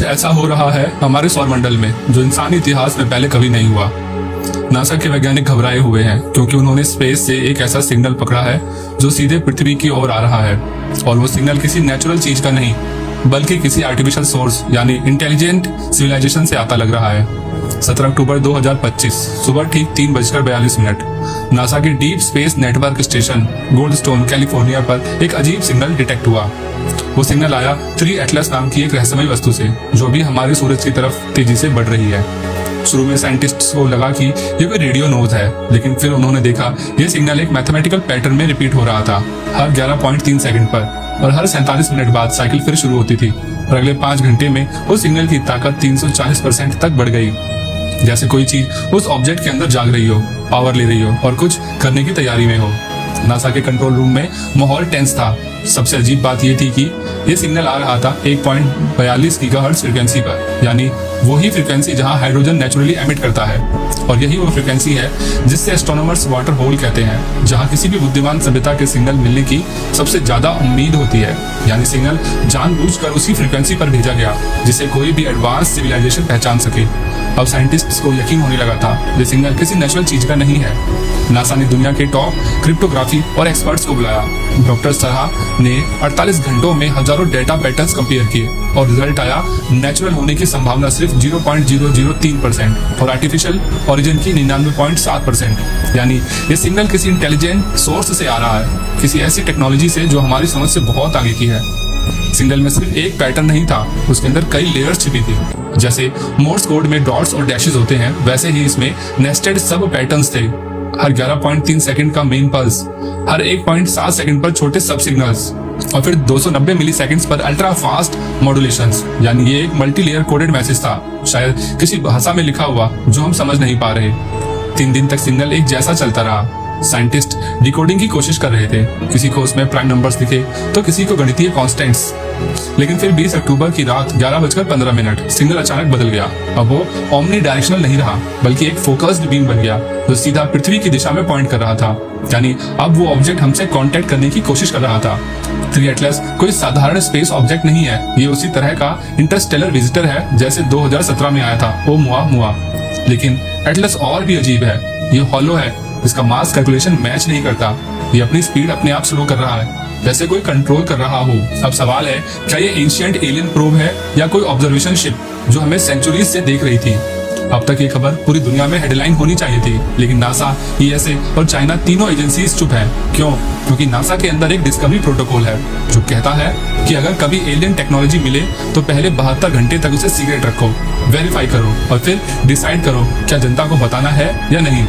कुछ ऐसा हो रहा है हमारे सौरमंडल में जो इंसानी इतिहास में पहले कभी नहीं हुआ। नासा के वैज्ञानिक घबराए हुए हैं क्योंकि उन्होंने स्पेस से एक ऐसा सिग्नल पकड़ा है जो सीधे पृथ्वी की ओर आ रहा है, और वो सिग्नल किसी नेचुरल चीज का नहीं बल्कि किसी आर्टिफिशियल सोर्स यानी इंटेलिजेंट सिविलाइजेशन से आता लग रहा है। 17 अक्टूबर 2025 सुबह ठीक 3:42 नासा के deep space network station Goldstone California पर एक अजीब सिग्नल डिटेक्ट हुआ। वो सिग्नल आया 3 एटलस नाम की एक रहस्यमय वस्तु से जो भी हमारे सूरज की तरफ तेजी से बढ़ रही है। शुरू में साइंटिस्ट्स को लगा कि ये कोई रेडियो नोज है, लेकिन फिर उन्होंने देखा ये सिग्नल एक मैथमेटिकल पैटर्न में रिपीट हो रहा था, हर 11.3 सेकंड पर, और हर 47 मिनट बाद साइकिल फिर शुरू होती थी। और अगले 5 घंटे में उस सिग्नल की ताकत 340% तक बढ़ गई, जैसे कोई चीज उस ऑब्जेक्ट के अंदर जाग रही हो, पावर ले रही हो और कुछ करने की तैयारी में हो। नासा के कंट्रोल रूम में माहौल टेंस था। सबसे अजीब बात यह थी कि यह सिग्नल आ रहा था 1.42 गीगाहर्ट्ज फ्रीक्वेंसी पर, यानी वही फ्रीक्वेंसी जहां हाइड्रोजन नेचुरली एमिट करता है, और यही वो फ्रीक्वेंसी है जिससे एस्ट्रोनॉमर्स वाटर होल कहते हैं, जहां किसी भी बुद्धिमान सभ्यता के सिग्नल मिलने की सबसे ज्यादा उम्मीद होती है। यानी सिग्नल जानबूझकर उसी फ्रीक्वेंसी पर भेजा गया जिसे कोई भी एडवांस सिविलाइजेशन पहचान सके। अब साइंटिस्ट्स को यकीन होने लगा था ये सिग्नल किसी नेचुरल चीज का नहीं है। नासा ने दुनिया के टॉप क्रिप्टोग्राफी और एक्सपर्ट्स को बुलाया। डॉक्टर सरहा ने 48 घंटों में हजारों डेटा पैटर्न्स कंपेयर किए और रिजल्ट आया नेचुरल होने की संभावना सिर्फ 0.003% और आर्टिफिशियल ओरिजिन की 99.7%। यानी ये सिग्नल किसी इंटेलिजेंट सोर्स से आ रहा है, किसी ऐसी टेक्नोलॉजी से जो हमारी समझ से बहुत आगे की है। सिग्नल में सिर्फ एक पैटर्न नहीं था, उसके अंदर कई लेयर्स छिपी थी। जैसे मोर्स कोड में डॉट्स और डैशेस होते हैं, वैसे ही इसमें नेस्टेड सब पैटर्न्स थे। हर 11.3 सेकंड का मेन पल्स, हर 1.7 सेकंड पर छोटे सब सिग्नल्स, और फिर 290 मिली सेकेंड्स पर अल्ट्रा फास्ट मॉड्यूलेशंस। यानी ये एक मल्टी लेयर कोडेड मैसेज था, शायद किसी भाषा में लिखा हुआ जो हम समझ नहीं पा रहे। 3 दिन तक सिग्नल एक जैसा चलता रहा। साइंटिस्ट डिकोडिंग की कोशिश कर रहे थे, किसी को उसमें प्राइम नंबर्स दिखे तो किसी को गणितीय कांस्टेंट्स। लेकिन फिर 20 अक्टूबर की रात 11:15 सिग्नल अचानक बदल गया। अब वो ओमनी डायरेक्शनल नहीं रहा बल्कि एक फोकस्ड बीम बन गया जो सीधा पृथ्वी की दिशा में पॉइंट कर रहा था। यानी अब वो ऑब्जेक्ट हमसे कांटेक्ट करने की कोशिश कर रहा था। 3 एटलस कोई साधारण स्पेस ऑब्जेक्ट नहीं है, ये उसी तरह का इंटरस्टेलर विजिटर है जैसे 2017 में आया था ओमुआ। लेकिन एटलस और भी अजीब है। ये हॉलो है, इसका मास कैलकुलेशन मैच नहीं करता। ये अपनी स्पीड अपने आप स्लो कर रहा है, जैसे कोई कंट्रोल कर रहा हो। अब सवाल है, क्या ये एंशिएंट एलियन प्रोब है या कोई ऑब्जर्वेशन शिप जो हमें सेंचुरीज से देख रही थी? अब तक ये खबर पूरी दुनिया में हेडलाइन होनी चाहिए थी, लेकिन नासा, ईएसए और चाइना तीनों एजेंसीज चुप हैं। क्यों? क्योंकि नासा के अंदर एक डिस्कवरी प्रोटोकॉल है जो कहता है कि अगर कभी एलियन टेक्नोलॉजी मिले तो पहले 72 घंटे तक उसे सीक्रेट रखो, वेरीफाई करो और फिर डिसाइड करो क्या जनता को बताना है या नहीं।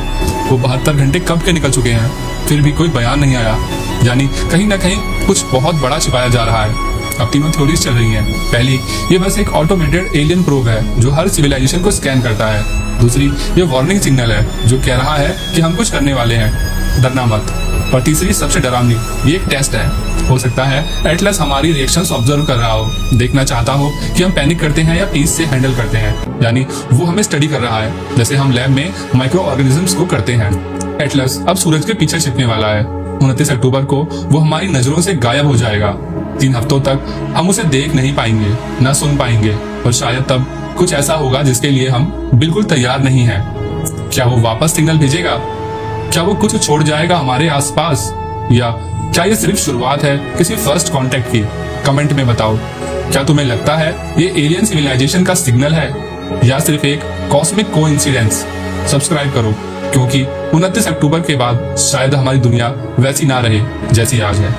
वो 72 घंटे कब के निकल चुके हैं, फिर भी कोई बयान नहीं आया। यानी कहीं ना कहीं कुछ बहुत बड़ा छिपाया जा रहा है। अब तीनों थ्योरीज चल रही हैं। पहली, ये बस एक ऑटोमेटेड एलियन प्रोब है जो हर सिविलाइजेशन को स्कैन करता है। दूसरी, ये वार्निंग सिग्नल है जो कह रहा है कि हम कुछ करने वाले हैं, डरना मत। और तीसरी, सबसे डरावनी, ये एक टेस्ट है। हो सकता है एटलस हमारी रिएक्शंस ऑब्जर्व कर रहा हो, देखना चाहता हो कि हम पैनिक करते हैं या पीस से हैंडल करते हैं। यानी वो हमें स्टडी कर रहा है जैसे हम लैब में माइक्रो ऑर्गेनिजम्स को करते हैं। एटलस अब सूरज के पीछे छिपने वाला है। 29 अक्टूबर को वो हमारी नजरों से गायब हो जाएगा। 3 हफ्तों तक हम उसे देख नहीं पाएंगे, न सुन पाएंगे, और शायद तब कुछ ऐसा होगा जिसके लिए हम बिल्कुल तैयार नहीं हैं। क्या वो वापस सिग्नल भेजेगा? क्या वो कुछ छोड़ जाएगा हमारे आसपास? या क्या ये सिर्फ शुरुआत है किसी फर्स्ट कांटेक्ट की? कमेंट में बताओ। क्या तुम्हें लगता है ये एलियन सिविलाइजेशन का सिग्नल है या सिर्फ एक कॉस्मिक कोइंसिडेंस? सब्सक्राइब करो, क्योंकि 29 अक्टूबर के बाद शायद हमारी दुनिया वैसी ना रहे जैसी आज है।